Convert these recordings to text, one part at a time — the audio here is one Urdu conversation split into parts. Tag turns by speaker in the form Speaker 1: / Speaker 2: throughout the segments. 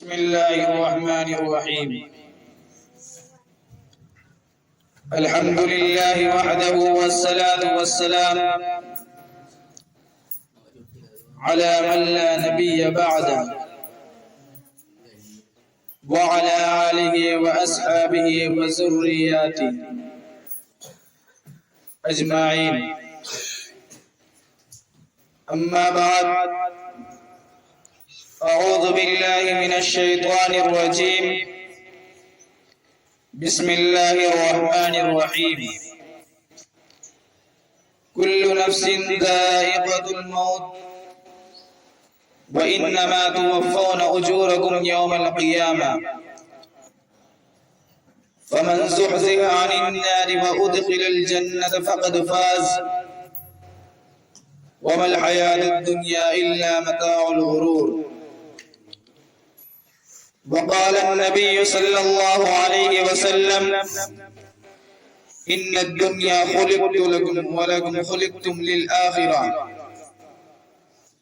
Speaker 1: بسم الله الرحمن الرحيم. الحمد لله وحده والصلاة والسلام على من لا نبي بعده وعلى آله وأصحابه وذرياته أجمعين. أما بعد، أعوذ بالله من الشيطان الرجيم. بسم الله الرحمن الرحيم. كل نفس ذائقة الموت وإنما توفون أجوركم يوم القيامة فمن زحزح عن النار وأدخل الجنة فقد فاز وما الحياة الدنيا إلا متاع الغرور. وقال النبي صلى الله عليه وسلم: إن الدنيا خلقت لكم ولكم خلقتم للآخرة،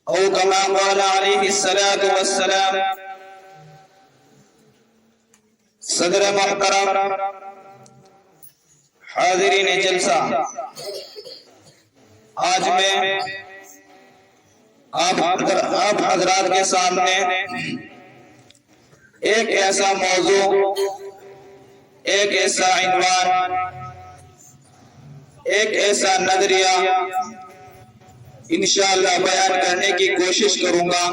Speaker 1: أو كما قال عليه الصلاة والسلام. صدر محترم، حاضرین جلسہ، آج میں آپ حضرات کے سامنے ایک ایسا موضوع، ایک ایسا عنوان، ایک ایسا نظریہ انشاءاللہ بیان کرنے کی کوشش کروں گا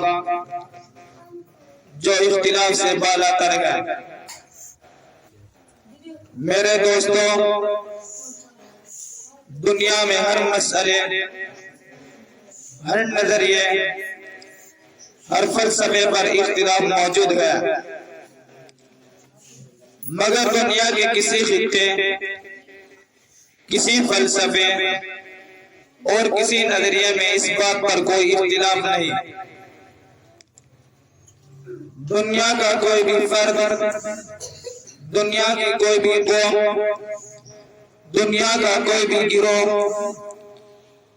Speaker 1: جو اختلاف سے بالا تر ہے. میرے دوستوں، دنیا میں ہر مسئلے، ہر نظریے، ہر فلسفے پر اختلاف موجود ہے، مگر دنیا کے کسی خطے، کسی فلسفے اور کسی نظریے میں اس بات پر کوئی اختلاف نہیں. دنیا کا کوئی بھی فرد، دنیا کی کوئی بھی قوم، دنیا کا کوئی بھی گروہ،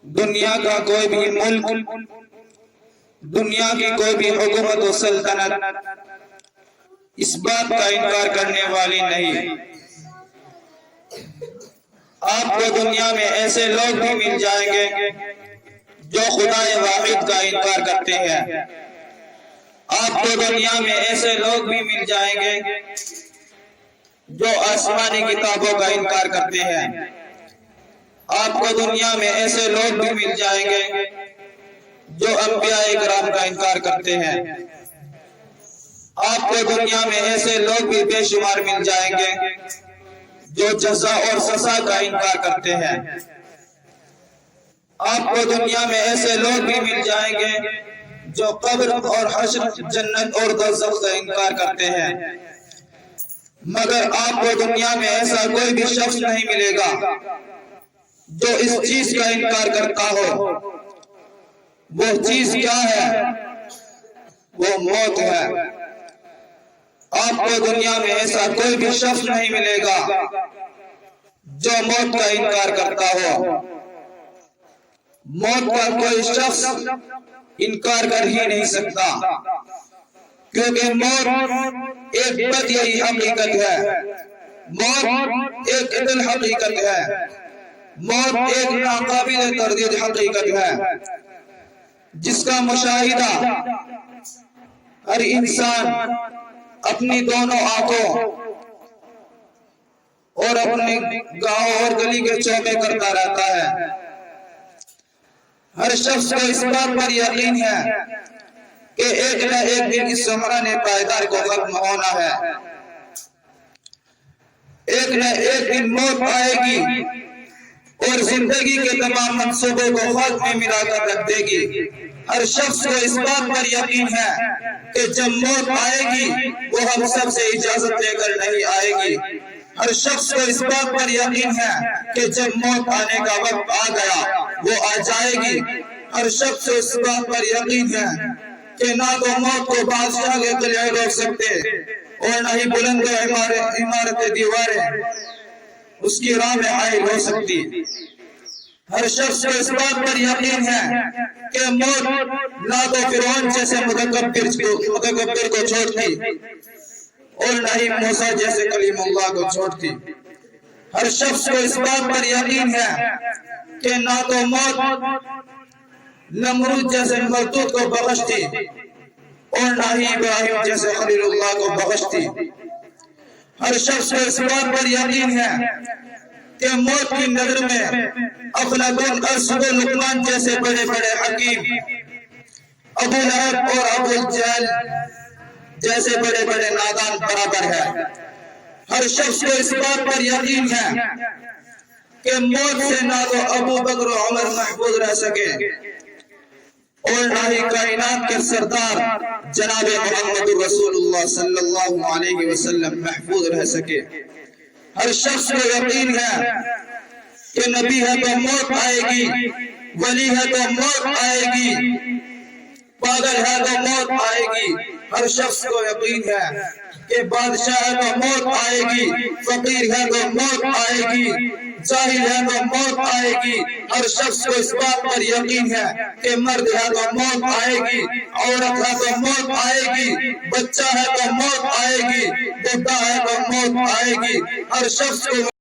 Speaker 1: دنیا کا کوئی بھی ملک، دنیا کی کوئی بھی حکومت و سلطنت اس بات کا انکار کرنے والی نہیں. آپ کو دنیا میں ایسے لوگ بھی مل جائیں گے جو خدا واحد کا انکار کرتے ہیں. آپ کو دنیا میں ایسے لوگ بھی مل جائیں گے جو آسمانی کتابوں کا انکار کرتے ہیں. آپ کو دنیا میں ایسے لوگ بھی مل جائیں گے جو انبیاء کرام کا انکار کرتے ہیں. آپ کو دنیا میں ایسے لوگ بھی بے شمار مل جائیں گے جو جزا اور سزا کا انکار کرتے ہیں. آپ کو دنیا میں ایسے لوگ بھی مل جائیں گے جو قبر اور حشر، جنت اور دوزخ کا انکار کرتے ہیں. مگر آپ کو دنیا میں ایسا کوئی بھی شخص نہیں ملے گا جو اس چیز کا انکار کرتا ہو. وہ چیز کیا ہے؟ وہ موت ہے. آپ کو دنیا میں ایسا کوئی بھی شخص نہیں ملے گا جو موت کا انکار کرتا ہو. موت کا کوئی شخص انکار کر ہی نہیں سکتا، کیونکہ موت ایک بدیہی حقیقت ہے، موت ایک عدل حقیقت ہے، موت ایک ناقابل تردید حقیقت ہے جس کا مشاہدہ ہر انسان اپنی دونوں آنکھوں اور اپنے گاؤں اور گلی کے چوکے کرتا رہتا ہے. ہر شخص کو اس بات پر یقین ہے کہ ایک نہ ایک دن اس زمانے پائیدار کو ختم ہونا ہے. ایک نہ ایک دن موت آئے گی اور زندگی کے تمام منصوبوں کو خاک میں ملا کر رکھ دے گی. ہر شخص کو اس بات پر یقین ہے کہ جب موت آئے گی وہ ہم سب سے اجازت لے کر نہیں آئے گی. ہر شخص کو اس بات پر یقین ہے کہ جب موت آنے کا وقت آ گیا وہ آ جائے گی. ہر شخص کو اس بات پر یقین ہے کہ نہ تو موت کو بادشاہ کے قلعے روک سکتے اور نہ ہی بلند عمارتیں دیواریں اس کی راہ میں حائل ہو سکتی. ہر شخص کو اس بات پر یقین ہے کہ موت نہ تو فرعون جیسے متکبر کو چھوڑتی اور نہ ہی موسیٰ جیسے کلیم اللہ کو چھوڑتی۔ ہر شخص کو اس بات پر یقین ہے کہ نہ تو موت نمرود جیسے مردود کو بخشتی اور نہ ہی ابراہیم جیسے خلیل اللہ کو بخشتی۔ ہر شخص کو اس بات پر یقین ہے کہ موت کی نظر میں افلاطون، ارسطو، لقمان جیسے بڑے بڑے حکیم، ابو لہب اور ابو جہل جیسے بڑے بڑے نادان برابر ہے۔ ہر شخص کو اس بات پر یقین ہے کہ موت سے نہ تو ابو بکر و عمر محفوظ رہ سکے اور نہ ہی کائنات کے سردار جناب محمد رسول اللہ صلی اللہ علیہ وسلم محفوظ رہ سکے۔ ہر شخص کو یقین ہے کہ نبی ہے تو موت آئے گی، ولی ہے تو موت آئے گی، پاگل ہے تو موت آئے گی۔ ہر شخص کو یقین ہے کہ بادشاہ ہے تو موت آئے گی، فقیر ہے تو موت آئے گی، جاہل ہے تو موت آئے گی۔ ہر شخص کو اس بات پر یقین ہے کہ مرد ہے تو موت آئے گی، عورت ہے تو موت آئے گی، بچہ ہے تو موت آئے گی، بڈھا ہے تو موت آئے گی۔ ہر شخص کو